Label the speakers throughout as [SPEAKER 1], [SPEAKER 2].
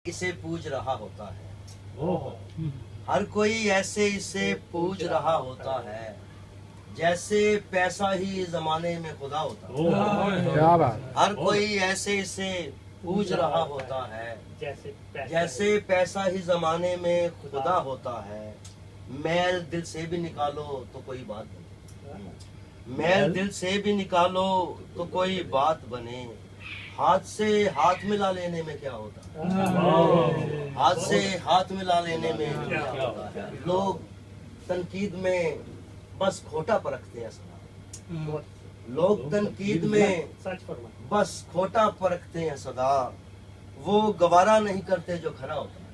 [SPEAKER 1] इसे पूज रहा होता है। हर कोई ऐसे इसे पूज रहा होता है, जैसे पैसा ही जमाने में खुदा होता है।
[SPEAKER 2] क्या बात।
[SPEAKER 1] हर कोई ऐसे इसे पूज रहा होता है, जैसे पैसा ही जमाने में खुदा होता है। मैल दिल से भी निकालो तो कोई बात बने, मैल दिल से भी निकालो तो कोई बात बने। हाथ से हाथ मिला लेने में क्या होता है, हाथ से हाथ मिला लेने में क्या होता है। लोग तनकीद में बस खोटा परखते हैं सदा, लोग तनकीद में बस खोटा परखते हैं सदा। वो गवारा नहीं करते जो खरा होता है।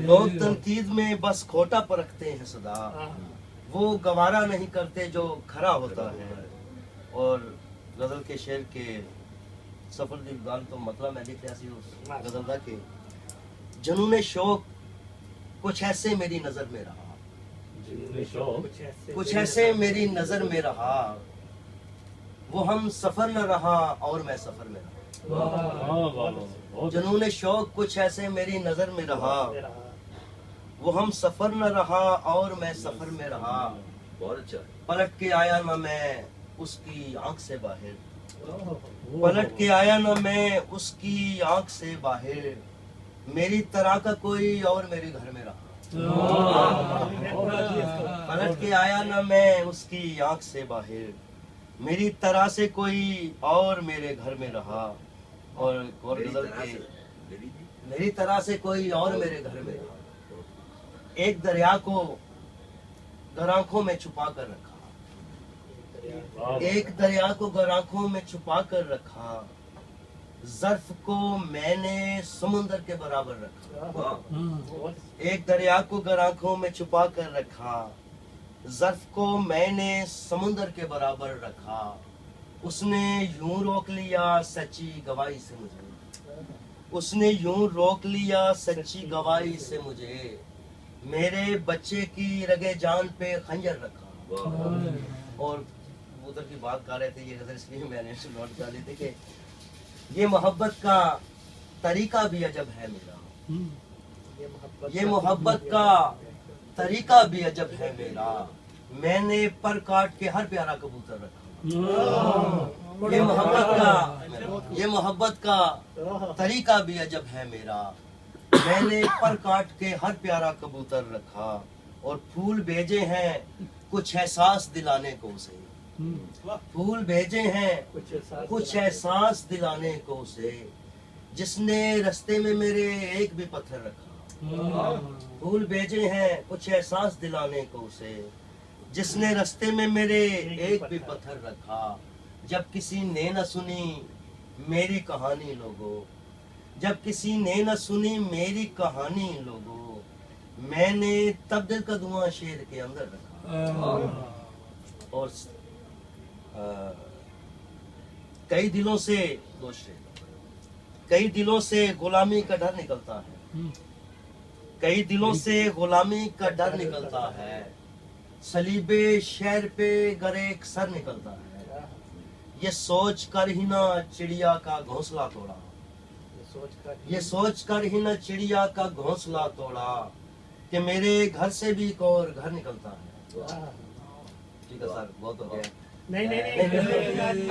[SPEAKER 1] लोग तनकीद में बस खोटा परखते हैं सदा, वो गवारा नहीं करते जो खरा होता है। और गजल के शेर के सफर दिलदान तो मतलब मैं लिख रहा उस गजल का के जुनून शौक कुछ ऐसे मेरी नजर में रहा, कुछ ऐसे मेरी नजर में रहा। वो हम सफर न रहा और मैं सफर में रहा। जुनून शौक कुछ ऐसे मेरी नजर में रहा, वो हम सफर न रहा और मैं सफर में रहा। बहुत अच्छा। पलट के आया न मैं उसकी आंख से बाहर, पलट के आया न मैं उसकी आंख से बाहर। मेरी तरह का कोई और मेरे घर में रहा। पलट के आया न मैं उसकी आंख से बाहर, मेरी तरह से कोई और मेरे घर में रहा। और गजल के मेरी तरह से कोई और मेरे घर में रहा। एक दरिया को गर आंखों में छुपा कर रखा, एक दरिया को गर आंखों में छुपा कर रखा। ज़र्फ को मैंने समुंदर के बराबर रखा। एक दरिया को गर आंखों में छुपा कर रखा, ज़र्फ को मैंने समुंदर के बराबर रखा। उसने यूं रोक लिया सच्ची गवाही से मुझे, उसने यूं रोक लिया सच्ची गवाही से मुझे। मेरे बच्चे की रगे जान पे खंजर रखा। और उधर की बात कर रहे थे, ये गजल इसलिए मैंने नोट कर ली थी कि ये मोहब्बत का तरीका भी अजब है मेरा, ये मोहब्बत का तरीका भी अजब है मेरा। मैंने पर काट के हर प्यारा कबूतर रखा। ये मोहब्बत का तरीका भी अजब है मेरा। मैंने पर काट के हर प्यारा कबूतर रखा। और फूल भेजे हैं कुछ एहसास दिलाने को उसे, फूल भेजे हैं कुछ एहसास दिलाने को उसे। जिसने रास्ते में मेरे एक भी पत्थर रखा। फूल भेजे हैं कुछ एहसास दिलाने को उसे, जिसने रास्ते में मेरे एक भी पत्थर रखा। जब किसी ने न सुनी मेरी कहानी लोगों, जब किसी ने न सुनी मेरी कहानी लोगों, मैंने तब दिल का धुआं शेर के अंदर रखा। और कई दिलों से कई दिलों से गुलामी का डर निकलता है, कई दिलों से गुलामी का डर निकलता है। सलीबे शहर पे गरेक सर निकलता है। ये सोच कर ही ना चिड़िया का घोंसला तोड़ा, ये सोच कर ही ना चिड़िया का घोंसला तोड़ा कि मेरे घर से भी एक और घर निकलता है। ठीक है सर, बहुत हो गया।
[SPEAKER 3] नहीं।